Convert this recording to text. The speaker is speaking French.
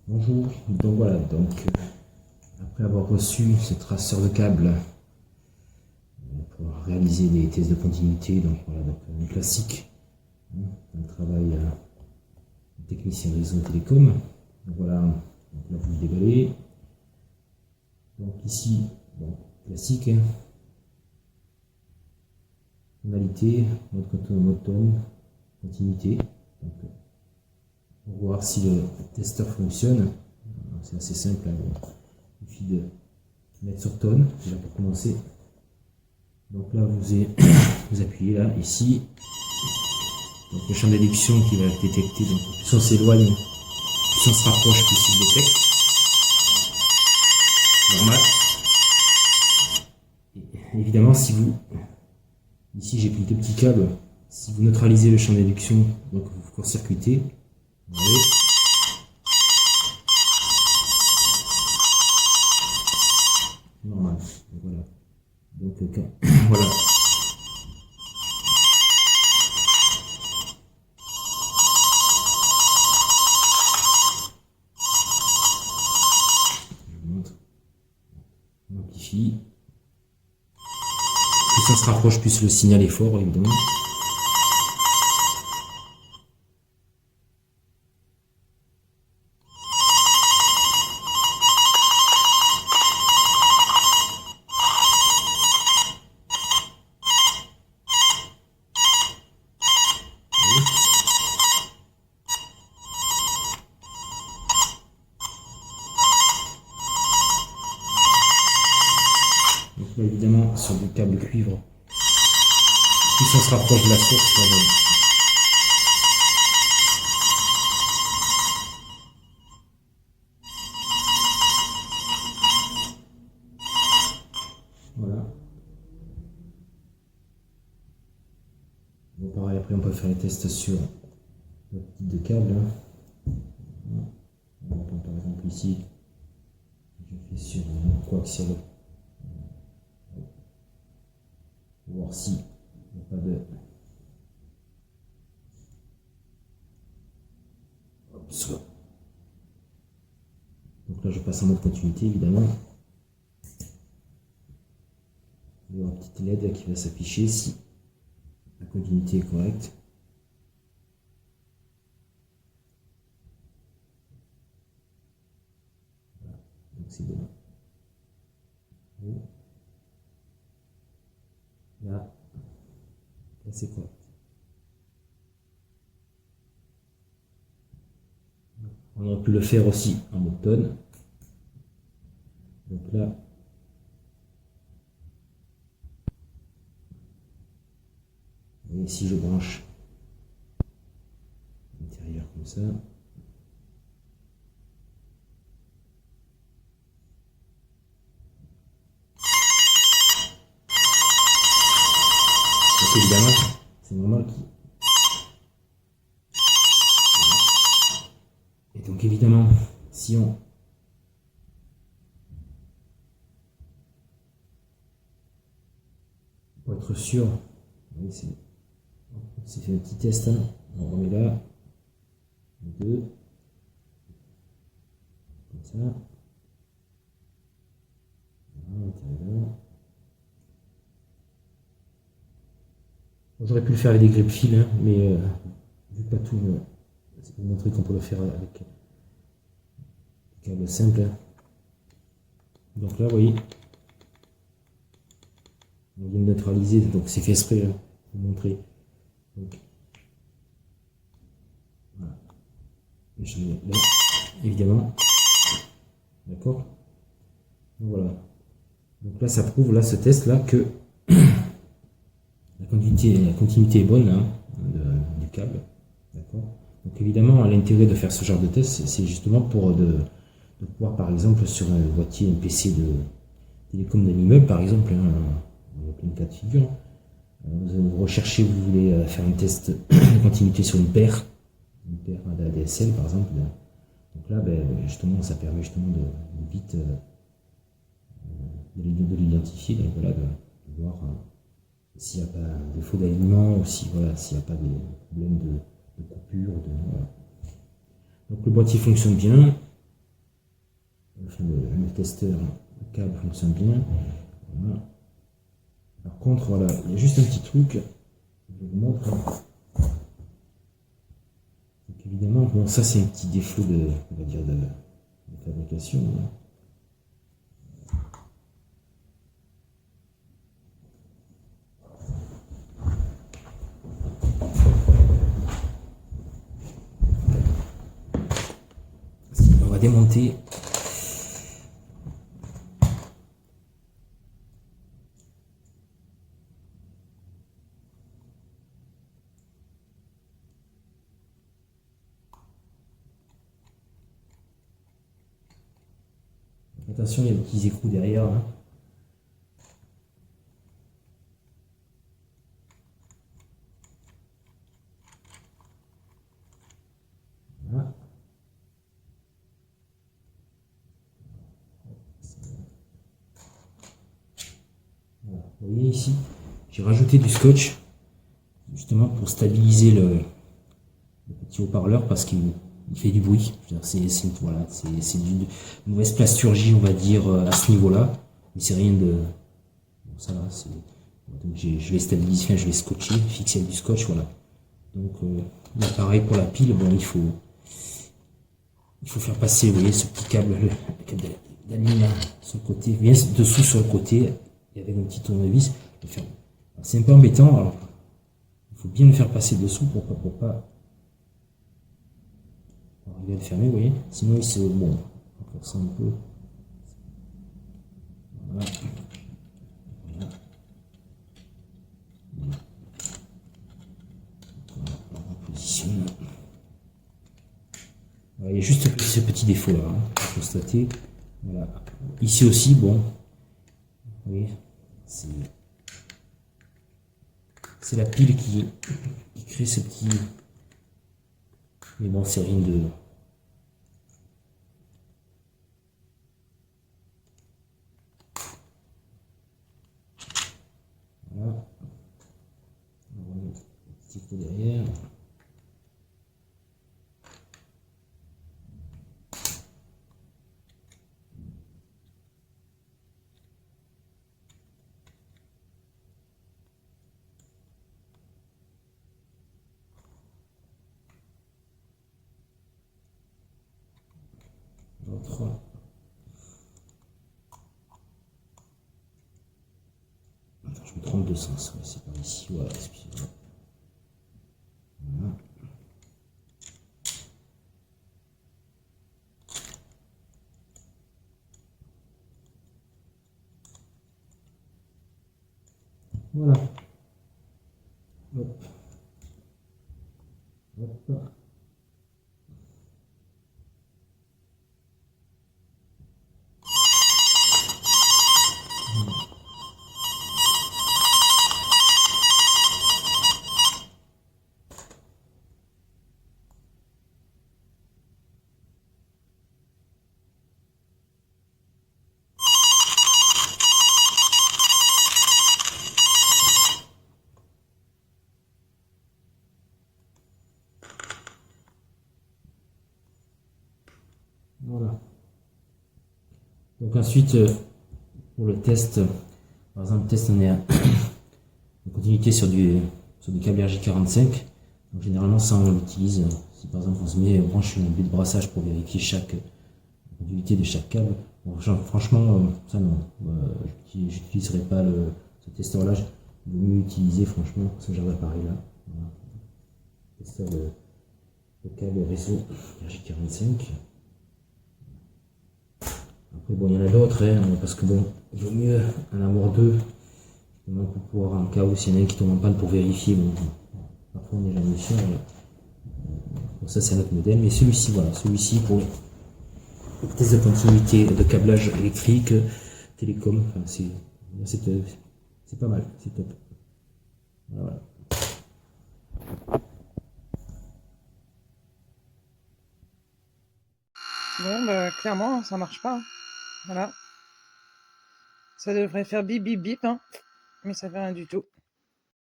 Bonjour, donc voilà, après avoir reçu ce traceur de câble pour réaliser des tests de continuité, donc voilà, donc un classique dans le travail de technicien réseau télécom. Donc voilà, donc là vous déballez. Donc ici, bon, classique, tonalité, mode tone, continuité. Donc, pour voir si le testeur fonctionne, c'est assez simple, il suffit de mettre sur tone, déjà pour commencer. Donc là vous appuyez là, ici, donc le champ d'éduction qui va détecter, donc plus on s'éloigne, plus on se rapproche, plus il détecte. Normal. Et évidemment, si vous, ici j'ai pris deux petits câbles, si vous neutralisez le champ d'éduction, donc vous court-circuitez, vous voyez. Normal. Voilà. Donc voilà. Je vous montre. On amplifie. Plus on se rapproche, plus le signal est fort, évidemment. Donc là, évidemment, sur le câble cuivre, plus on se rapproche de la source, là, voilà. Bon, pareil, après on peut faire les tests sur notre type de câble. Donc, par exemple ici, je fais sur un coaxial. Pour voir si il n'y a pas de... Hop, donc là je passe en mode continuité évidemment. Il y aura une petite LED qui va s'afficher si la continuité est correcte. Voilà. Donc c'est bon. Là c'est correct. On aurait pu le faire aussi en mode tone. Donc là, et si je branche l'intérieur comme ça, donc évidemment, c'est normal qu'il... Et donc évidemment, si on... Pour être sûr, c'est fait un petit test, hein. On remet là, 2, comme ça. Voilà, j'aurais pu le faire avec des grippes fils, hein, mais vu que pas tout, c'est pour montrer qu'on peut le faire avec des câbles simples. Donc là, vous voyez, on vient de neutraliser, donc c'est fait exprès, hein, pour vous montrer. Donc, voilà. Je mets là, évidemment. D'accord. Donc voilà. Donc là, ça prouve, là, ce test-là, que la continuité est bonne, hein, du câble. D'accord. Donc évidemment, l'intérêt de faire ce genre de test, c'est justement pour de pouvoir, par exemple, sur un boîtier, un PC de télécom d'un immeuble, par exemple, hein, il y a plein de cas de figure. Vous recherchez, vous voulez faire un test de continuité sur une paire d'ADSL, par exemple. Donc là, justement, ça permet justement de vite de l'identifier, donc voilà, de voir s'il n'y a pas de défaut d'alignement ou si voilà, s'il n'y a pas de problème de coupure. Voilà. Donc le boîtier fonctionne bien. enfin, le testeur, le câble fonctionne bien. Voilà. Par contre, voilà, il y a juste un petit truc, je vous montre. Donc, évidemment, bon, ça c'est un petit défaut de, on va dire, de fabrication. Hein. On va démonter. Attention, il y a des petits écrous derrière. Hein. Voilà. Voilà. Vous voyez ici, j'ai rajouté du scotch justement pour stabiliser le petit haut-parleur parce qu'il fait du bruit. C'est voilà, une mauvaise plasturgie, on va dire, à ce niveau-là. Mais c'est rien de... Bon, ça va, donc je vais stabiliser, enfin, je vais scotcher, fixer avec du scotch, voilà. Donc là, pareil pour la pile, bon, il faut faire passer, vous voyez, ce petit câble d'aluminium sur le côté, bien dessous sur le côté, et avec un petit tournevis. C'est un peu embêtant, alors il faut bien le faire passer dessous pour pas arriver à le fermer, vous voyez. Sinon, il se... Bon, on va faire ça un peu. Voilà. Voilà. Voilà. On positionne. Voilà, il y a juste ce petit défaut là, hein, à constater. Voilà. Ici aussi, bon, vous voyez, c'est la pile qui crée ce petit... Mais bon, c'est rien de... Voilà. On va mettre un petit coup derrière. L'autre. Attends, je me trompe de sens. Ouais, c'est par ici. Voilà, excusez-moi. Voilà. Voilà. Hop. Hop. Voilà. Donc ensuite, pour le test, par exemple, test on est en continuité sur du câble RJ45. Donc, généralement, ça on l'utilise si par exemple on se met branche une bulle de brassage pour vérifier chaque continuité de chaque câble. Bon, franchement, ça non, j'utiliserai pas ce testeur là. Il vaut mieux utiliser franchement ce genre d'appareil là. Voilà. Testeur de câble réseau RJ45. Après, bon, il y en a d'autres, hein, parce que bon, il vaut mieux en avoir deux, pour pouvoir, en cas où s'il y en a un qui tombe en panne pour vérifier, bon, parfois on n'est jamais sûr. Bon, ça c'est un autre modèle, mais celui-ci, voilà, celui-ci pour le test de continuité de câblage électrique, télécom, enfin, c'est pas mal, c'est top. Voilà. Bon, bah, clairement, ça marche pas. Voilà. Ça devrait faire bip bip bip, hein, mais ça fait rien du tout.